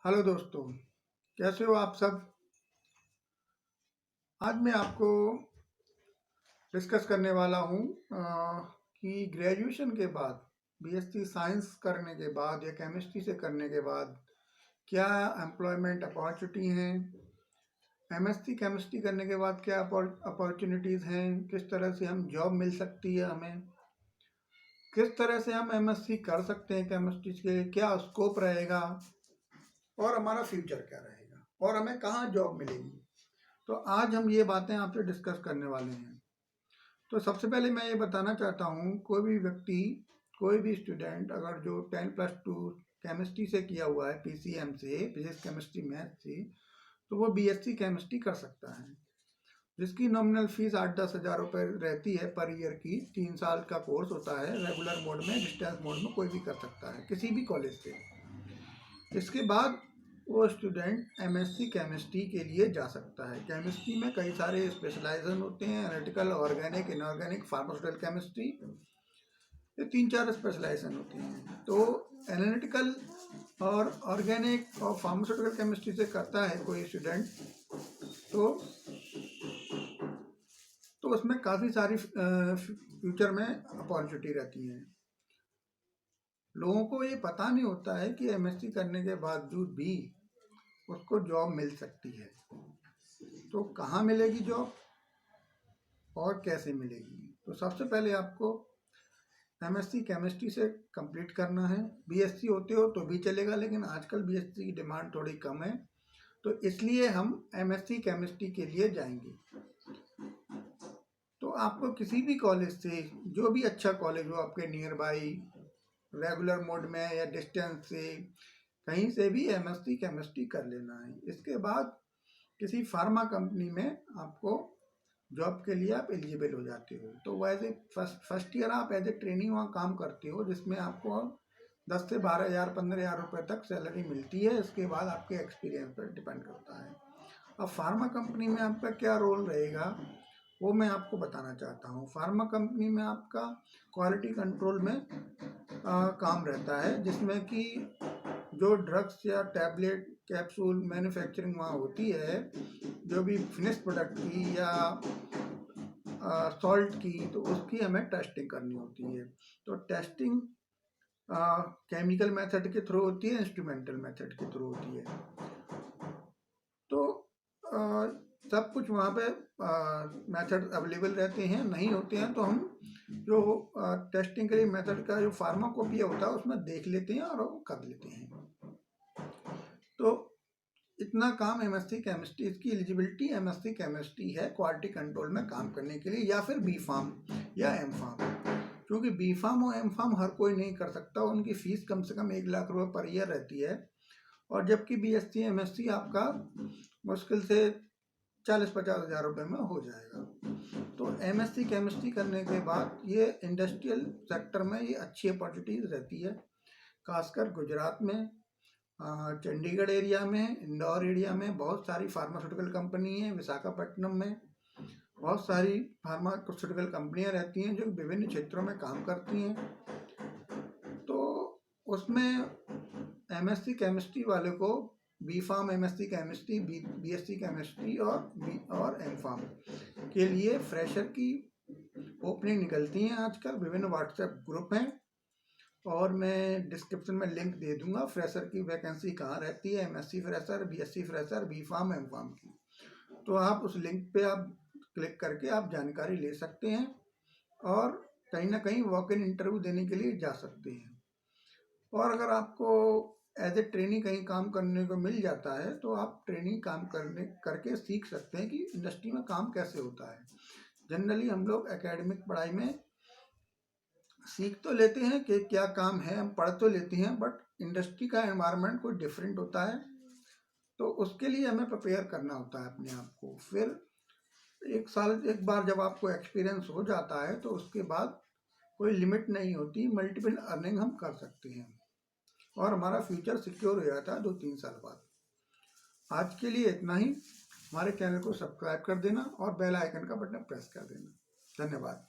Hello दोस्तों, कैसे हो आप सब। आज मैं आपको डिस्कस करने वाला हूँ कि ग्रेजुएशन के बाद बीएससी साइंस करने के बाद या केमिस्ट्री से करने के बाद क्या एम्प्लॉयमेंट अपॉर्चुनिटी हैं, एमएससी केमिस्ट्री करने के बाद क्या अपॉर्चुनिटीज़ हैं, किस तरह से हम जॉब मिल सकती है हमें, किस तरह से हम एमएससी कर सकते हैं केमिस्ट्री के, क्या स्कोप रहेगा और हमारा फ्यूचर क्या रहेगा और हमें कहाँ जॉब मिलेगी। तो आज हम ये बातें आपसे डिस्कस करने वाले हैं। तो सबसे पहले मैं ये बताना चाहता हूँ, कोई भी व्यक्ति, कोई भी स्टूडेंट अगर जो 10+2 केमिस्ट्री से किया हुआ है, पीसीएम से, फिजिक्स केमिस्ट्री मैथ से, तो वो बीएससी केमिस्ट्री कर सकता है, जिसकी नॉमिनल फीस 8-10 हज़ार रुपये रहती है पर ईयर की। 3 साल का कोर्स होता है, रेगुलर मोड में, डिस्टेंस मोड में कोई भी कर सकता है किसी भी कॉलेज से। इसके बाद वो स्टूडेंट एमएससी केमिस्ट्री के लिए जा सकता है। केमिस्ट्री में कई सारे स्पेशलाइजेशन होते हैं, analytical, organic, inorganic, pharmaceutical chemistry, ये 3-4 स्पेशलाइजेशन होती हैं। तो एनालिटिकल और ऑर्गेनिक और फार्मास्यूटिकल केमिस्ट्री से करता है कोई स्टूडेंट, तो उसमें काफ़ी सारी फ्यूचर में अपॉर्चुनिटी रहती हैं। लोगों को ये पता नहीं होता है कि एमएससी करने के बावजूद भी उसको जॉब मिल सकती है। तो कहाँ मिलेगी जॉब और कैसे मिलेगी। तो सबसे पहले आपको एमएससी केमिस्ट्री से कंप्लीट करना है। बीएससी होते हो तो भी चलेगा, लेकिन आजकल बीएससी की डिमांड थोड़ी कम है, तो इसलिए हम एमएससी केमिस्ट्री के लिए जाएंगे। तो आपको किसी भी कॉलेज से, जो भी अच्छा कॉलेज हो आपके नियर बाई, रेगुलर मोड में या डिस्टेंस से, कहीं से भी एमएससी केमिस्ट्री कर लेना है। इसके बाद किसी फार्मा कंपनी में आपको जॉब के लिए आप एलिजिबल हो जाते हो। तो वैसे फर्स्ट ईयर आप एज ए ट्रेनिंग वहाँ काम करते हो, जिसमें आपको 10 से 12,000 15,000 रुपये तक सैलरी मिलती है। इसके बाद आपके एक्सपीरियंस पर डिपेंड करता है। अब फार्मा कंपनी में आपका क्या रोल रहेगा वो मैं आपको बताना चाहता हूँ। फार्मा कंपनी में आपका क्वालिटी कंट्रोल में काम रहता है, जिसमें कि जो ड्रग्स या टैबलेट, कैप्सूल मैन्युफैक्चरिंग वहाँ होती है, जो भी फिनिश प्रोडक्ट की या सॉल्ट की, तो उसकी हमें टेस्टिंग करनी होती है। तो टेस्टिंग केमिकल मेथड के थ्रू होती है, इंस्ट्रूमेंटल मेथड के थ्रू होती है। तो सब कुछ वहाँ पे मेथड अवेलेबल रहते हैं, नहीं होते हैं तो हम जो टेस्टिंग के लिए मेथड का जो फार्माकोपिया होता है उसमें देख लेते हैं और वो कर लेते हैं। तो इतना काम एमएससी केमिस्ट्री, इसकी एलिजिबिलिटी एमएससी केमिस्ट्री है क्वालिटी कंट्रोल में काम करने के लिए, या फिर बी फार्म या एम फार्म। क्योंकि बी फार्म और एम फार्म हर कोई नहीं कर सकता, उनकी फीस कम से कम 1 लाख रुपये पर ईयर रहती है। और जबकि बीएससी एमएससी आपका मुश्किल से 40-50 हज़ार रुपये में हो जाएगा। तो एमएससी केमिस्ट्री करने के बाद ये इंडस्ट्रियल सेक्टर में ये अच्छी अपॉर्चुनिटीज़ रहती है, खासकर गुजरात में, चंडीगढ़ एरिया में, इंदौर एरिया में बहुत सारी फार्मास्यूटिकल कंपनी है, विशाखापट्टनम में बहुत सारी फार्मास्यूटिकल कंपनियां रहती हैं जो विभिन्न क्षेत्रों में काम करती हैं। तो उसमें एमएससी केमिस्ट्री वाले को B pharm MSc chemistry, BSc chemistry और एम फार्म के लिए फ्रेशर की ओपनिंग निकलती हैं आजकल। विभिन्न व्हाट्सएप ग्रुप हैं और मैं डिस्क्रिप्शन में लिंक दे दूंगा फ्रेशर की वैकेंसी कहाँ रहती है, MSc fresher, BSc fresher, B pharm, M pharm की। तो आप उस लिंक पे आप क्लिक करके आप जानकारी ले सकते हैं और कहीं ना कहीं वॉक इन इंटरव्यू देने के लिए जा सकते हैं। और अगर आपको एज ए ट्रेनिंग कहीं काम करने को मिल जाता है तो आप ट्रेनिंग काम करके सीख सकते हैं कि इंडस्ट्री में काम कैसे होता है। जनरली हम लोग एकेडमिक पढ़ाई में सीख तो लेते हैं कि क्या काम है, हम पढ़ तो लेते हैं, बट इंडस्ट्री का एनवायरनमेंट कोई डिफरेंट होता है, तो उसके लिए हमें प्रिपेयर करना होता है अपने आप को। फिर एक बार जब आपको एक्सपीरियंस हो जाता है तो उसके बाद कोई लिमिट नहीं होती, मल्टीपल अर्निंग हम कर सकते हैं और हमारा फ्यूचर सिक्योर हो जाता है 2-3 साल बाद। आज के लिए इतना ही। हमारे चैनल को सब्सक्राइब कर देना और बेल आइकन का बटन प्रेस कर देना। धन्यवाद।